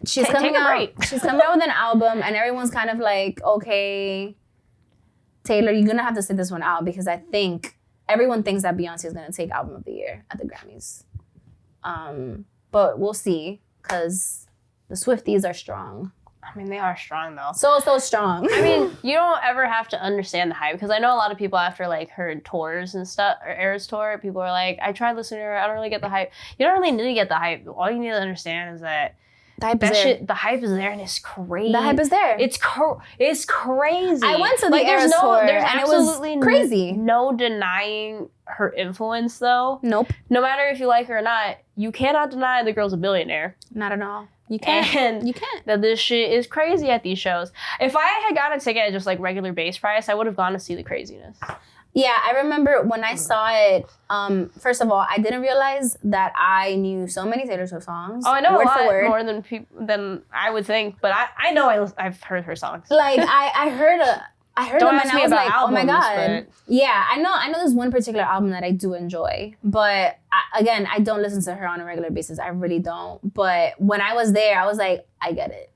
She's take coming a out. break. She's coming out with an album, and everyone's kind of like, okay, Taylor, you're gonna have to sit this one out, because I think everyone thinks that Beyonce is gonna take Album of the Year at the Grammys. But we'll see, because the Swifties are strong. I mean, they are strong though. So strong. I mean, you don't ever have to understand the hype, because I know a lot of people after like her tours and stuff, or Eras tour, people are like, I tried listening to her, I don't really get the hype. You don't really need to get the hype. All you need to understand is that the hype is there. the hype is there, and it's crazy. The hype is there. It's crazy. I went to the Eras tour, there's and it absolutely was crazy. No denying her influence, though. Nope. No matter if you like her or not, you cannot deny the girl's a billionaire. Not at all. You can't. And you can't. that this shit is crazy at these shows. If I had gotten a ticket at just like regular base price, I would have gone to see the craziness. Yeah, I remember when I saw it, first of all, I didn't realize that I knew so many Taylor Swift songs. Oh, I know word a lot for word. more than I would think, but I know I've heard her songs. Like, I heard Don't them, ask and I me was about like, albums, oh my God. but- Yeah, I know there's one particular album that I do enjoy, but again, I don't listen to her on a regular basis. I really don't. But when I was there, I was like, I get it.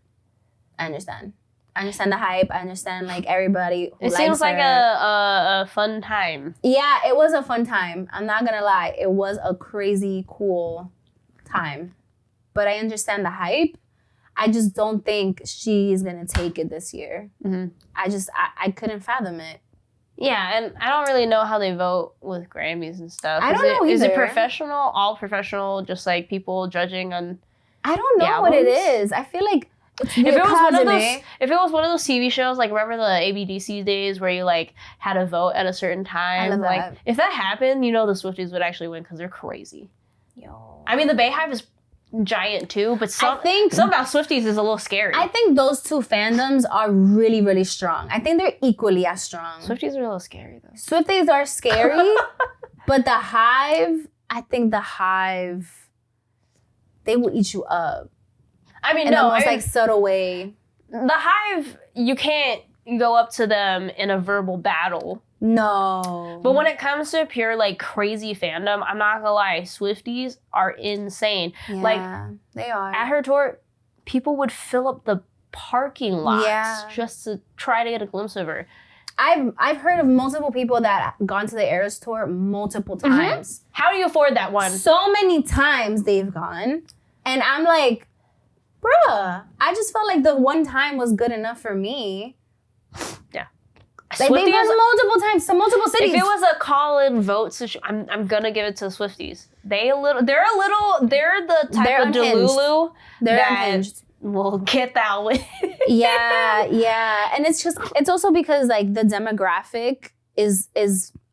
I understand. I understand the hype. I understand like everybody who It likes seems like her. a fun time. Yeah, it was a fun time. I'm not gonna lie. It was a crazy cool time. But I understand the hype. I just don't think she's gonna take it this year. Mm-hmm. I couldn't fathom it. Yeah, and I don't really know how they vote with Grammys and stuff. I don't know Is it either. professional, all professional, just like people judging on? I don't know The what it albums? is. I feel like it's If it was one of those TV shows, like remember the ABDC days where you like had a vote at a certain time? love Like that. if that happened, you know the Swifties would actually win because they're crazy. Yo. I mean, the Bayhive is giant too, but something about Swifties is a little scary. I think those two fandoms are really, really strong. I think they're equally as strong. Swifties are a little scary though. Swifties are scary, but the Hive, I think the Hive, they will eat you up. I mean, In no, the most I mean, like subtle way. the Hive, you can't go up to them in a verbal battle. No. But when it comes to pure like crazy fandom, I'm not gonna lie, Swifties are insane. Yeah, like they are. at her tour, people would fill up the parking lots just to try to get a glimpse of her. I've heard of multiple people that gone to the Eras tour multiple times. How do you afford that one? So many times they've gone, and I'm like, bruh, I just felt like the one time was good enough for me. Yeah. Like they've gone multiple times to multiple cities. If it was a call-in vote situation, I'm gonna give it to the Swifties. They're the type They're of unhinged. Delulu They're that unhinged. will get that win. Yeah. And it's also because like the demographic is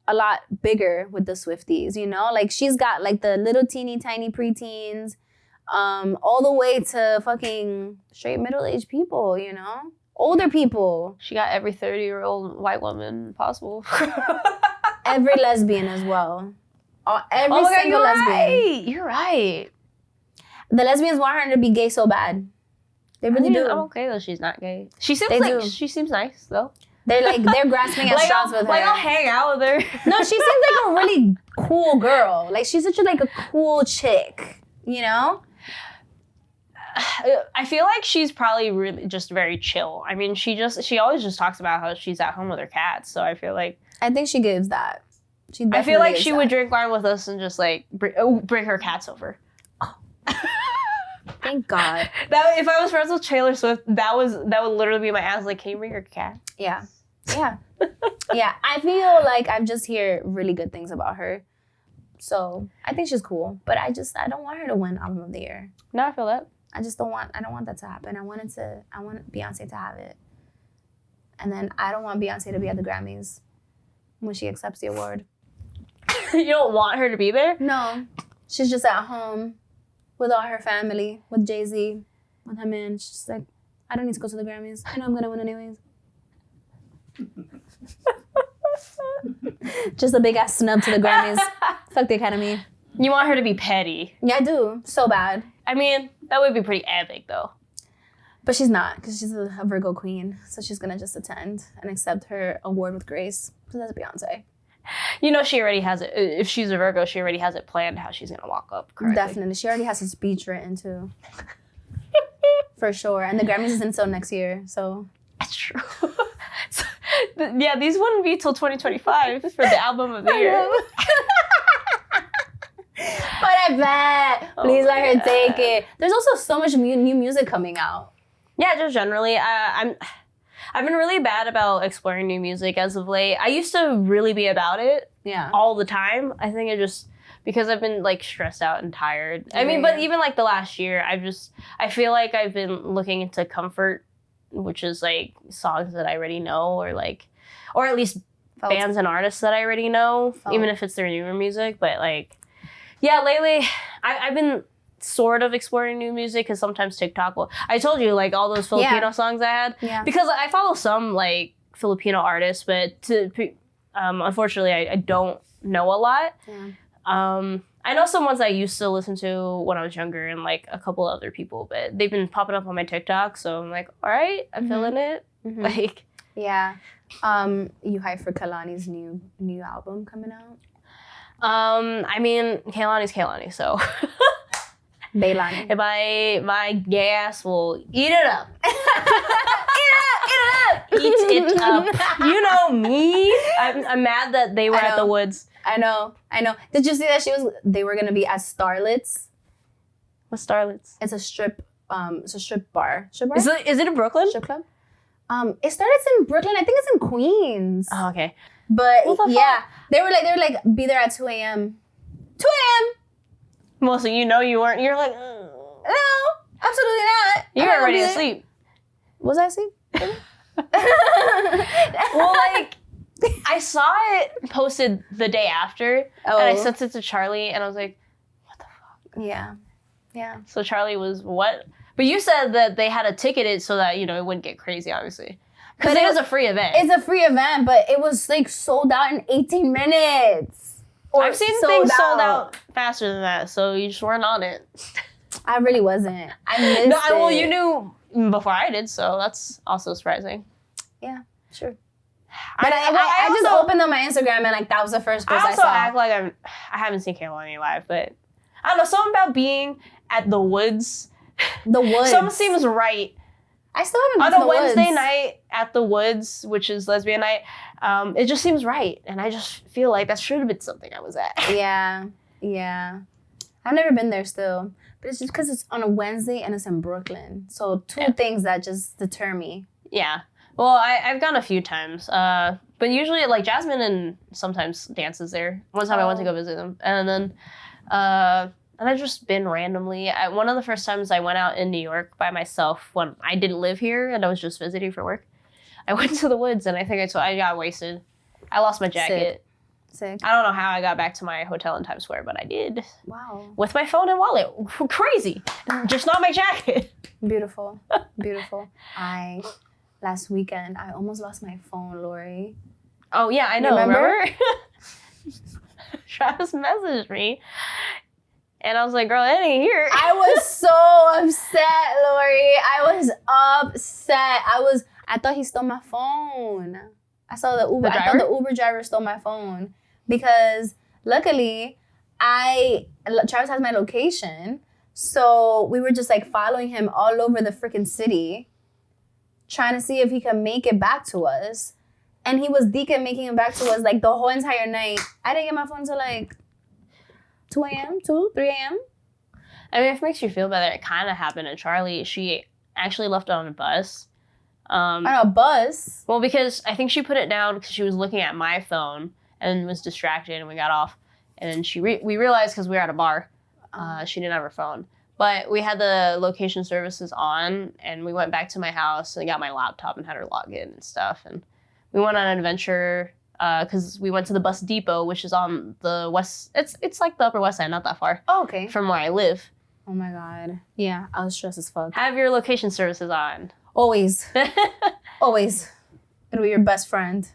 a lot bigger with the Swifties, you know? Like she's got like the little teeny tiny preteens, all the way to fucking straight middle-aged people, you know? Older people. She got every 30-year-old white woman possible. Every lesbian as well. Every Oh my God, single lesbian. You're right. The lesbians want her to be gay so bad. They really do. I'm okay though. She's not gay. She seems nice though. They're grasping at straws with her. Like I'll hang out with her. No, she seems like a really cool girl. Like she's such a cool chick, you know? I feel like she's probably really just very chill. I mean, she always just talks about how she's at home with her cats. So I feel like I think she gives that. I feel like she would drink wine with us and just like bring her cats over. Thank God. That if I was friends with Taylor Swift, that would literally be my ass. Like, can you bring your cat? Yeah. Yeah. I feel like I've just heard really good things about her. So I think she's cool. But I don't want her to win Album of the Year. No, I feel that. I don't want that to happen. I want Beyonce to have it. And then I don't want Beyonce to be at the Grammys when she accepts the award. You don't want her to be there? No. She's just at home with all her family, with Jay-Z, with her man. She's just like, I don't need to go to the Grammys. I know I'm gonna win anyways. Just a big ass snub to the Grammys. Fuck the Academy. You want her to be petty. Yeah, I do. So bad. I mean, that would be pretty epic though. But she's not, because she's a Virgo queen. So she's gonna just attend and accept her award with grace. So that's Beyonce. You know, she already has it. If she's a Virgo, she already has it planned how she's gonna walk up correctly. Definitely. She already has a speech written too. For sure. And the Grammys isn't until next year, so. That's true. Yeah, these wouldn't be till 2025 for the Album of the Year. But I bet. Please let her take it. There's also so much new music coming out. Yeah, just generally, I've been really bad about exploring new music as of late. I used to really be about it all the time. I think it just, because I've been like stressed out and tired. I mean, but even like the last year, I feel like I've been looking into comfort, which is like songs that I already know or at least bands and artists that I already know, even if it's their newer music. But like, yeah, lately I've been sort of exploring new music because sometimes TikTok will. I told you like all those Filipino songs I had because I follow some like Filipino artists, but unfortunately I don't know a lot. I know some ones I used to listen to when I was younger and like a couple other people, but they've been popping up on my TikTok, so I'm like, all right, I'm feeling it. Like, yeah. You hyped for Kalani's new album coming out? I mean, Kaylani's Kaylani, so. Baylani. My gay ass will eat it up. Eat it up. You know me. I'm mad that they were at the woods. I know. Did you see that they were gonna be at Starlets? What Starlets? It's a strip bar. Strip bar? Is it in Brooklyn? Strip club? It started in Brooklyn. I think it's in Queens. Oh, okay. But What the they were like, be there at 2 a.m. 2 a.m. Melissa, you know you weren't. You're like, No, absolutely not. you I'm were not ready gonna to be there. sleep. Was I asleep? Well, like, I saw it posted the day after, and I sent it to Charlie, and I was like, what the fuck? Yeah. So Charlie was, what? But you said that they had to ticket it so that, it wouldn't get crazy, obviously. Because it was a free event. It's a free event, but it was like sold out in 18 minutes. I've seen things sold out faster than that, so you just weren't on it. I really wasn't. I missed it. Well, you knew before I did, so that's also surprising. Yeah, sure. But I just opened up my Instagram and like that was the first post I also saw. act like I haven't seen Kehlani live, but I don't know, something about being at the woods. The woods. Something seems right. I still haven't been On to a the Wednesday woods. night at the woods, which is lesbian night, it just seems right. And I just feel like that should have been something I was at. Yeah. I've never been there still. But it's just because it's on a Wednesday and it's in Brooklyn. So two things that just deter me. Yeah. Well, I've gone a few times. But usually, like, Jasmine and sometimes dances there. One time I went to go visit them. And then, and I've just been randomly. One of the first times I went out in New York by myself when I didn't live here and I was just visiting for work, I went to the woods and I think I got wasted. I lost my jacket. Sick. I don't know how I got back to my hotel in Times Square, but I did. Wow. With my phone and wallet. Crazy. Just not my jacket. Beautiful. Last weekend, I almost lost my phone, Lorrie. Oh, yeah, I know. Remember? Travis messaged me. And I was like, girl, it ain't here. I was so upset, Lorrie. I was upset. I thought he stole my phone. I thought the Uber driver stole my phone because luckily Travis has my location. So we were just like following him all over the freaking city, trying to see if he could make it back to us. And he was deacon making it back to us like the whole entire night. I didn't get my phone until like 2 a.m., 3 a.m. I mean, if it makes you feel better, it kind of happened to Charlie. She actually left it on a bus. On a bus? Well, because I think she put it down because she was looking at my phone and was distracted, and we got off. And then we realized because we were at a bar, she didn't have her phone. But we had the location services on, and we went back to my house and got my laptop and had her log in and stuff. And we went on an adventure because we went to the bus depot, which is on the west. It's like the Upper West Side, not that far. Oh, okay. From where I live. Oh my God. Yeah, I was stressed as fuck. Have your location services on. Always. Always. It'll be your best friend.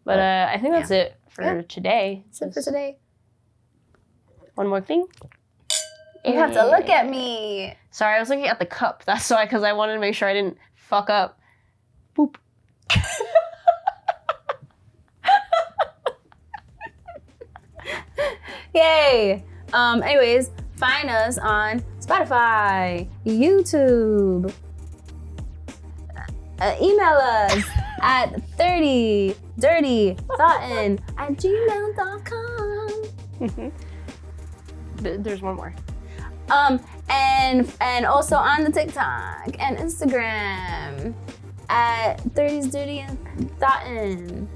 But I think that's it for today. That's it for today. One more thing. You have to look at me. Sorry, I was looking at the cup. That's why, because I wanted to make sure I didn't fuck up. Boop. Yay. Anyways, find us on Spotify, YouTube. Email us at 30dirtythoughtin@gmail.com. There's one more. And also on the TikTok and Instagram at 30s Dirty and Thoughtin.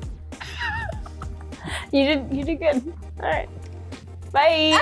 You did good. All right. Bye.